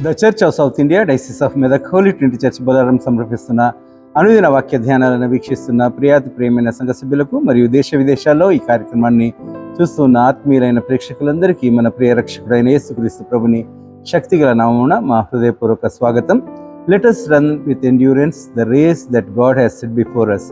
The Church of South India diocese of Medak Holy Trinity Church Bolarum సమర్పిస్తున్న అనుదిన వాక్య ధ్యానాలను వీక్షిస్తున్న ప్రియమైన సంఘ సభ్యులకు మరియు దేశ విదేశాల్లో ఈ కార్యక్రమాన్ని చూస్తున్న ఆత్మీయులైన ప్రేక్షకులందరికీ మన ప్రియ రక్షకుడైన యేసుక్రీస్తు ప్రభుని శక్తిగల నామమున మా హృదయపూర్వక స్వాగతం. Let us run with endurance the race that God has set before us.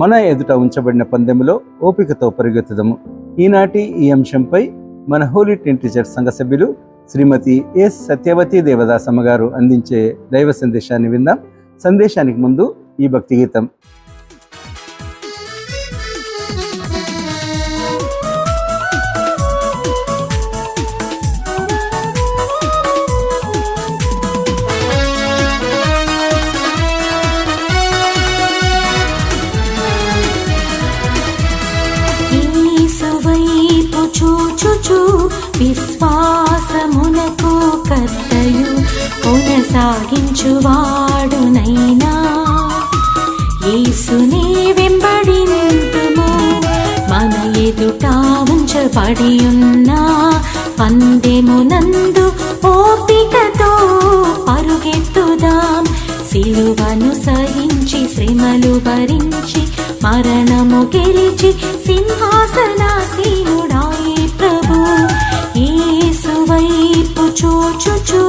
మన ఎదుట ఉంచబడిన పందెములో ఓపికతో పరిగెత్తుదము. ఈనాటి ఈ అంశంపై మన హోలీ ట్రినిటీ చర్చ్ సంఘ సభ్యులు శ్రీమతి ఎస్ సత్యవతి దేవదాసమ్మ గారు అందించే దైవ సందేశాన్ని విందాం. సందేశానికి ముందు ఈ భక్తి గీతం. విశ్వాసమునకు కర్తయు కొనసాగించువాడునైనా యేసునే వెంబడింతుము. మన ఎదుట ఉంచబడి ఉన్న పందెమునందు ఓపికతో పరుగెత్తుదాం. సిలువను సహించి శ్రమలు భరించి మరణము గెలిచి సింహాసనాసీనుడాయే ప్రభు. యేసు వైపు చూచుచు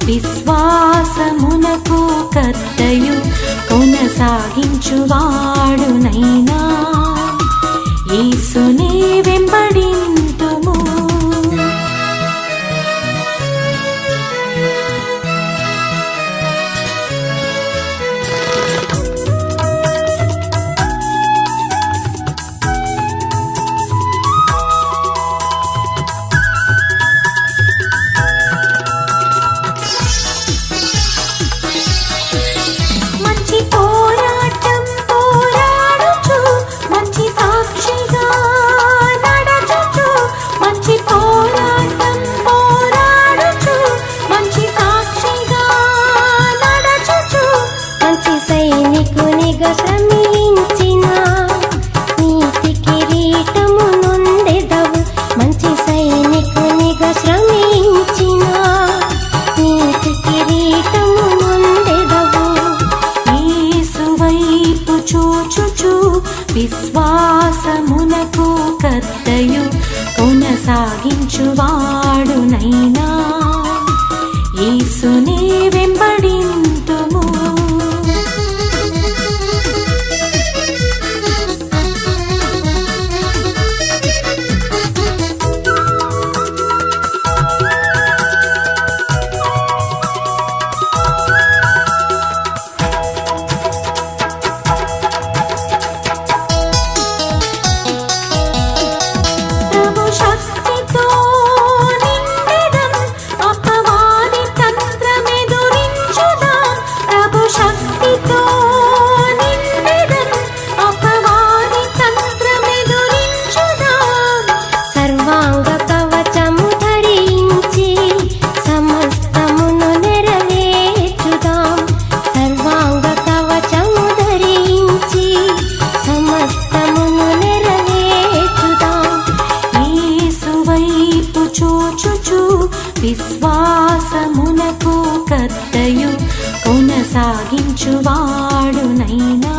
విశ్వాసమునకు కర్తయు కొనసాగించువాడునైనా యేసునే వెంబడింతుము. విశ్వాసమునకు కర్తయు కొనసాగించువాడునైనా యేసునే వెంబడింతుము. విశ్వాసమునకు కర్తయు కొనసాగించువాడునైనా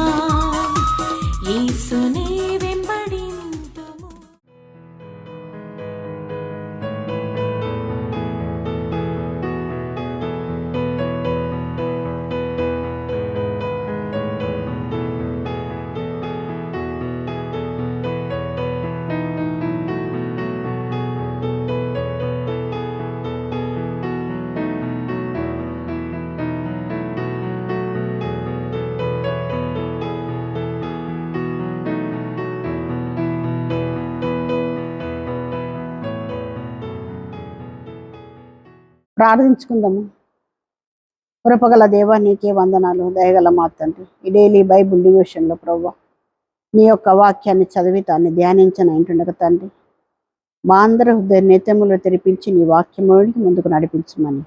యేసునే వెంబడింతుము. ప్రార్థించుకుందాము. కృపగల దేవా, నీకే వందనాలు. దయగల మా తండ్రి, ఈ డైలీ బైబుల్ డివోషన్లో ప్రభువా నీ యొక్క వాక్యాన్ని చదివి దాన్ని ధ్యానించని అంటుండగా తండ్రి, మా అందరి హృదయ నేతములు తెరిపించి నీ వాక్యముడికి ముందుకు నడిపించమని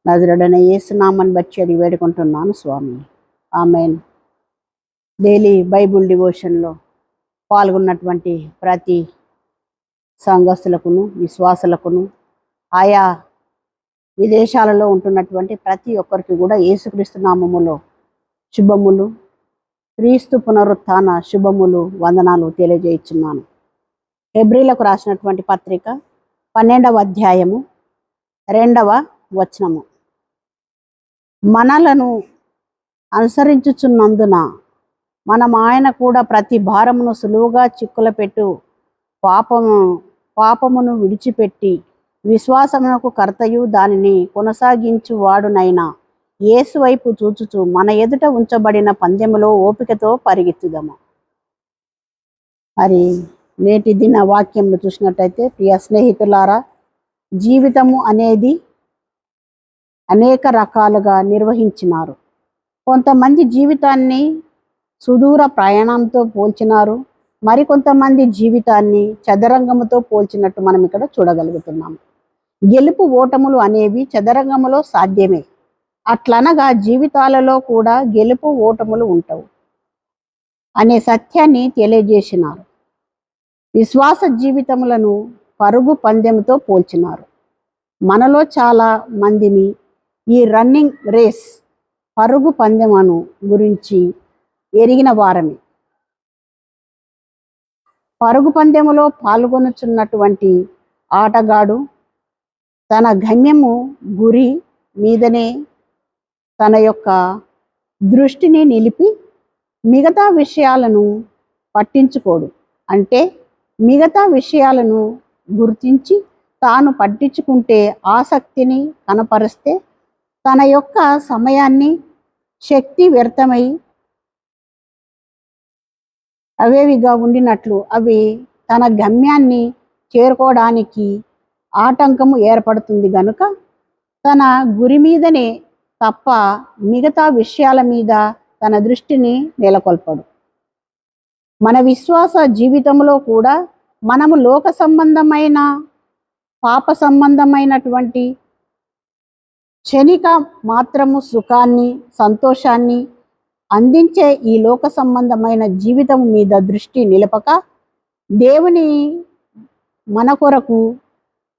నజరుడైన యేసునామాన్ని బట్టి అడిగి వేడుకుంటున్నాను స్వామి, ఆమేన్. డైలీ బైబుల్ డివోషన్లో పాల్గొన్నటువంటి ప్రతి సంఘస్థులకును విశ్వాసులకును ఆయా విదేశాలలో ఉంటున్నటువంటి ప్రతి ఒక్కరికి కూడా యేసుక్రీస్తు నామములో శుభములు, క్రీస్తు పునరుత్థాన శుభములు, వందనాలు తెలియజేయుచున్నాను. హెబ్రీలకు రాసినటువంటి పత్రిక 12వ అధ్యాయము 2వ వచనము. మనలను అనుసరించుచున్నందున మనం ఆయన కూడా ప్రతి భారమును సులువుగా చిక్కుల పెట్టు పాపమును విడిచిపెట్టి విశ్వాసమునకు కర్తయు దానిని కొనసాగించు వాడునైనా యేసు వైపు చూచుచు మన ఎదుట ఉంచబడిన పందెములో ఓపికతో పరిగెత్తుదాము. మరి నేటి దిన వాక్యంలో చూసినట్టయితే, ప్రియ స్నేహితులారా, జీవితము అనేది అనేక రకాలుగా నిర్వహించినారు. కొంతమంది జీవితాన్ని సుదూర ప్రయాణంతో పోల్చినారు, మరికొంతమంది జీవితాన్ని చదరంగముతో పోల్చినట్టు మనం ఇక్కడ చూడగలుగుతున్నాము. గెలుపు ఓటములు అనేవి చదరంగములో సాధ్యమే, అట్లనగా జీవితాలలో కూడా గెలుపు ఓటములు ఉంటావు అనే సత్యాన్ని తెలియజేసినారు. విశ్వాస జీవితములను పరుగు పందెంతో పోల్చినారు. మనలో చాలా మందిని ఈ రన్నింగ్ రేస్, పరుగు పందెమును గురించి ఎరిగిన వారని. పరుగు పందెములో పాల్గొనుచున్నటువంటి ఆటగాడు తన గమ్యము గురి మీదనే తన యొక్క దృష్టిని నిలిపి మిగతా విషయాలను పట్టించుకోడు. అంటే మిగతా విషయాలను గుర్తించి తాను పట్టించుకుంటే ఆసక్తిని కనపరిస్తే తన యొక్క సమయాన్ని, శక్తి వ్యర్థమై అవేవిగా ఉండినట్లు అవి తన గమ్యాన్ని చేరుకోవడానికి ఆటంకము ఏర్పడుతుంది గనుక తన గురి మీదనే తప్ప మిగతా విషయాల మీద తన దృష్టిని నెలకొల్పడు. మన విశ్వాస జీవితంలో కూడా మనము లోక సంబంధమైన, పాప సంబంధమైనటువంటి క్షణిక మాత్రము సుఖాన్ని, సంతోషాన్ని అందించే ఈ లోక సంబంధమైన జీవితం మీద దృష్టి నిలపక, దేవుని మన కొరకు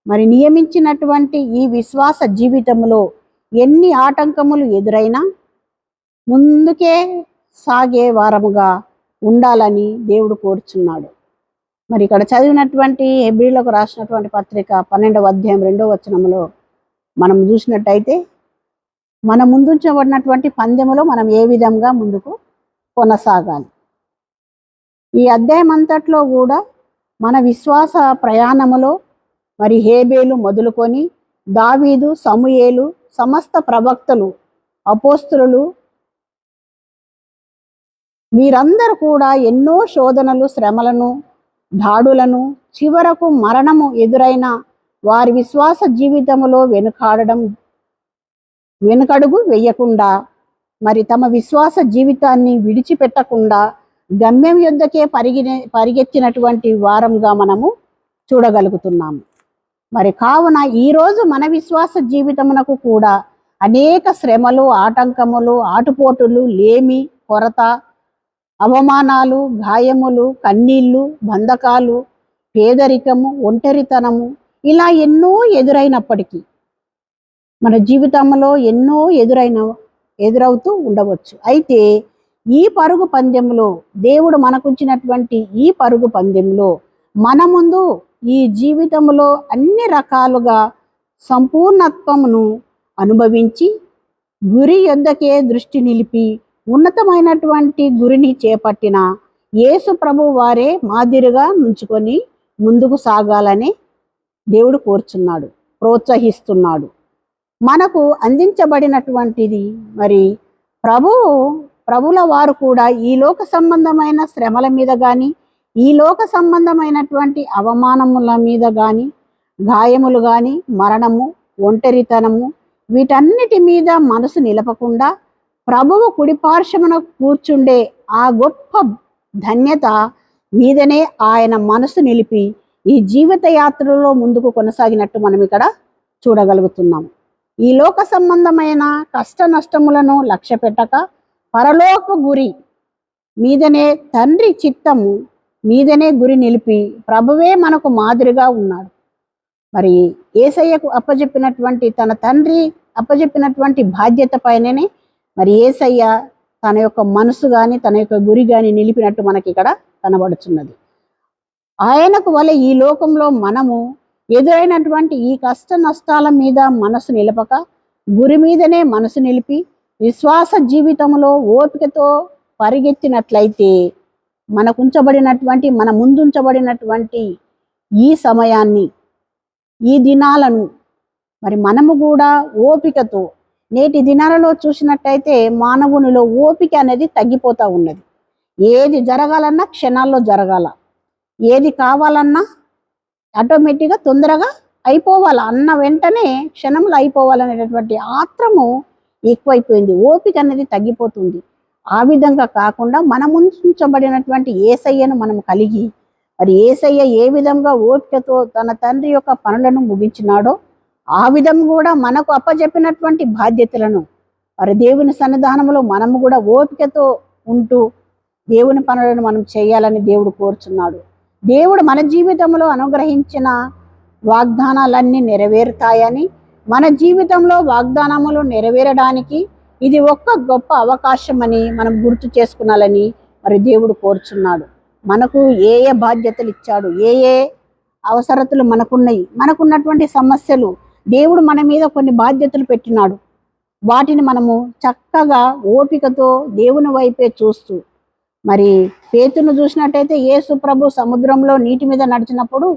మరి నియమించినటువంటి ఈ విశ్వాస జీవితంలో ఎన్ని ఆటంకములు ఎదురైనా ముందుకే సాగే వారముగా ఉండాలని దేవుడు కోరుచున్నాడు. మరి ఇక్కడ చదివినటువంటి హెబ్రీలకు రాసినటువంటి పత్రిక 12వ అధ్యాయం 2వ వచనములో మనం చూసినట్టయితే, మన ముందుంచబడినటువంటి పందెములో మనం ఏ విధంగా ముందుకు కొనసాగాలి. ఈ అధ్యాయం అంతట్లో కూడా మన విశ్వాస ప్రయాణములో మరి హేబేలు మొదలుకొని దావీదు, సమూయేలు, సమస్త ప్రవక్తలు, అపోస్తులు, వీరందరూ కూడా ఎన్నో శోధనలు, శ్రమలను, దాడులను, చివరకు మరణము ఎదురైన వారి విశ్వాస జీవితంలో వెనుకడుగు వేయకుండా, మరి తమ విశ్వాస జీవితాన్ని విడిచిపెట్టకుండా గమ్యం యొద్దకే పరిగెత్తినటువంటి వారంగా మనము చూడగలుగుతున్నాము. మరి కావున ఈరోజు మన విశ్వాస జీవితమునకు కూడా అనేక శ్రమలు, ఆటంకములు, ఆటుపోటులు, లేమి, కొరత, అవమానాలు, గాయములు, కన్నీళ్ళు, బంధకాలు, పేదరికము, ఒంటరితనము ఇలా ఎన్నో ఎదురైనప్పటికీ మన జీవితంలో ఎన్నో ఎదురవుతూ ఉండవచ్చు. అయితే ఈ పరుగు పందెంలో, దేవుడు మనకుంచినటువంటి ఈ పరుగు పందెంలో మన ముందు ఈ జీవితంలో అన్ని రకాలుగా సంపూర్ణత్వమును అనుభవించి గురి యొద్దకే దృష్టి నిలిపి ఉన్నతమైనటువంటి గురిని చేపట్టిన యేసు ప్రభు వారే మాదిరిగా నుంచుకొని ముందుకు సాగాలని దేవుడు కోరుచున్నాడు, ప్రోత్సహిస్తున్నాడు. మనకు అందించబడినటువంటిది మరి ప్రభుల వారు కూడా ఈ లోక సంబంధమైన శ్రమల మీద కానీ, ఈ లోక సంబంధమైనటువంటి అవమానముల మీద కానీ, గాయములు కానీ, మరణము, ఒంటరితనము వీటన్నిటి మీద మనసు నిలపకుండా ప్రభువు కుడిపార్శ్వమున కూర్చుండే ఆ గొప్ప ధన్యత మీదనే ఆయన మనసు నిలిపి ఈ జీవిత యాత్రలో ముందుకు కొనసాగినట్టు మనం ఇక్కడ చూడగలుగుతున్నాం. ఈ లోక సంబంధమైన కష్ట నష్టములను లక్ష్య పెట్టక పరలోక గురి మీదనే, తండ్రి చిత్తము మీదనే గురి నిలిపి ప్రభువే మనకు మాదిరిగా ఉన్నాడు. మరి యేసయ్యకు అప్పజెప్పినటువంటి తన తండ్రి అప్పజెప్పినటువంటి బాధ్యత పైననే మరి యేసయ్య తన యొక్క మనసు కానీ తన యొక్క గురి కానీ నిలిపినట్టు మనకి ఇక్కడ కనబడుతున్నది. ఆయనకు వలె ఈ లోకంలో మనము ఎదురైనటువంటి ఈ కష్ట నష్టాల మీద మనసు నిలపక గురి మీదనే మనసు నిలిపి విశ్వాస జీవితంలో ఓపికతో పరిగెత్తినట్లయితే మన ముందుంచబడినటువంటి ఈ సమయాన్ని, ఈ దినాలను మరి మనము కూడా ఓపికతో, నేటి దినాలలో చూసినట్టయితే మానవునిలో ఓపిక అనేది తగ్గిపోతూ ఉన్నది. ఏది జరగాలన్నా క్షణాల్లో జరగాల, ఏది కావాలన్నా ఆటోమేటిక్గా తొందరగా అయిపోవాలి, అన్న వెంటనే క్షణంలో అయిపోవాలనేటటువంటి ఆత్రము ఎక్కువైపోయింది. ఓపిక అనేది తగ్గిపోతుంది. ఆ విధంగా కాకుండా మన ముందుంచబడినటువంటి యేసయ్యను మనం కలిగి మరి యేసయ్య ఏ విధంగా ఓపికతో తన తండ్రి యొక్క పనులను ముగించినాడో ఆ విధం కూడా మనకు అప్పచెప్పినటువంటి బాధ్యతలను మరి దేవుని సన్నిధానంలో మనము కూడా ఓపికతో ఉంటూ దేవుని పనులను మనం చేయాలని దేవుడు కోరుచున్నాడు. దేవుడు మన జీవితంలో అనుగ్రహించిన వాగ్దానాలన్నీ నెరవేరుతాయని, మన జీవితంలో వాగ్దానములు నెరవేరడానికి ఇది ఒక్క గొప్ప అవకాశం అని మనం గుర్తు చేసుకున్నాలని మరి దేవుడు కోరుచున్నాడు. మనకు ఏ ఏ బాధ్యతలు ఇచ్చాడు, ఏ ఏ అవసరతలు మనకున్నాయి, మనకున్నటువంటి సమస్యలు, దేవుడు మన మీద కొన్ని బాధ్యతలు పెట్టినాడు. వాటిని మనము చక్కగా ఓపికతో దేవుని వైపే చూస్తూ, మరి పేతురును చూసినట్టయితే యేసు ప్రభు సముద్రంలో నీటి మీద నడిచినప్పుడు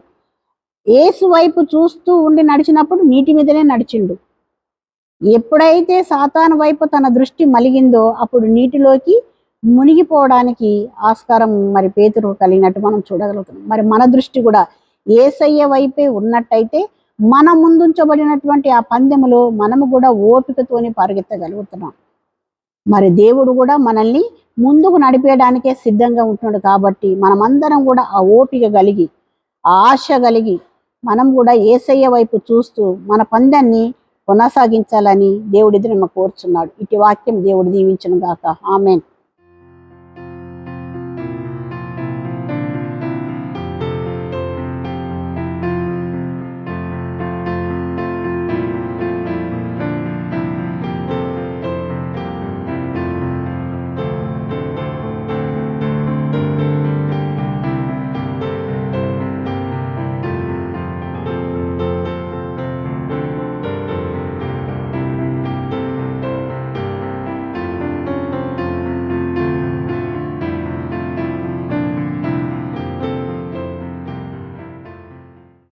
యేసు వైపు చూస్తూ ఉండి నడిచినప్పుడు నీటి మీదనే నడిచిండు. ఎప్పుడైతే సాతాను వైపు తన దృష్టి మలిగిందో అప్పుడు నీటిలోకి మునిగిపోవడానికి ఆస్కారం మరి పేతురు కలిగినట్టు మనం చూడగలుగుతున్నాం. మరి మన దృష్టి కూడా యేసయ్య వైపే ఉన్నట్టయితే మన ముందుంచబడినటువంటి ఆ పందెములో మనము కూడా ఓపికతోని పరిగెత్తగలుగుతున్నాం. మరి దేవుడు కూడా మనల్ని ముందుకు నడిపేయడానికే సిద్ధంగా ఉంటున్నాడు. కాబట్టి మనమందరం కూడా ఆ ఓపిక కలిగి, ఆ ఆశ కలిగి మనం కూడా యేసయ్య వైపు చూస్తూ మన పందాన్ని కొనసాగించాలని దేవుడి ఎదురు కోరుచున్నాడు. ఇటు వాక్యం దేవుడు దీవించును గాక. ఆమేన్.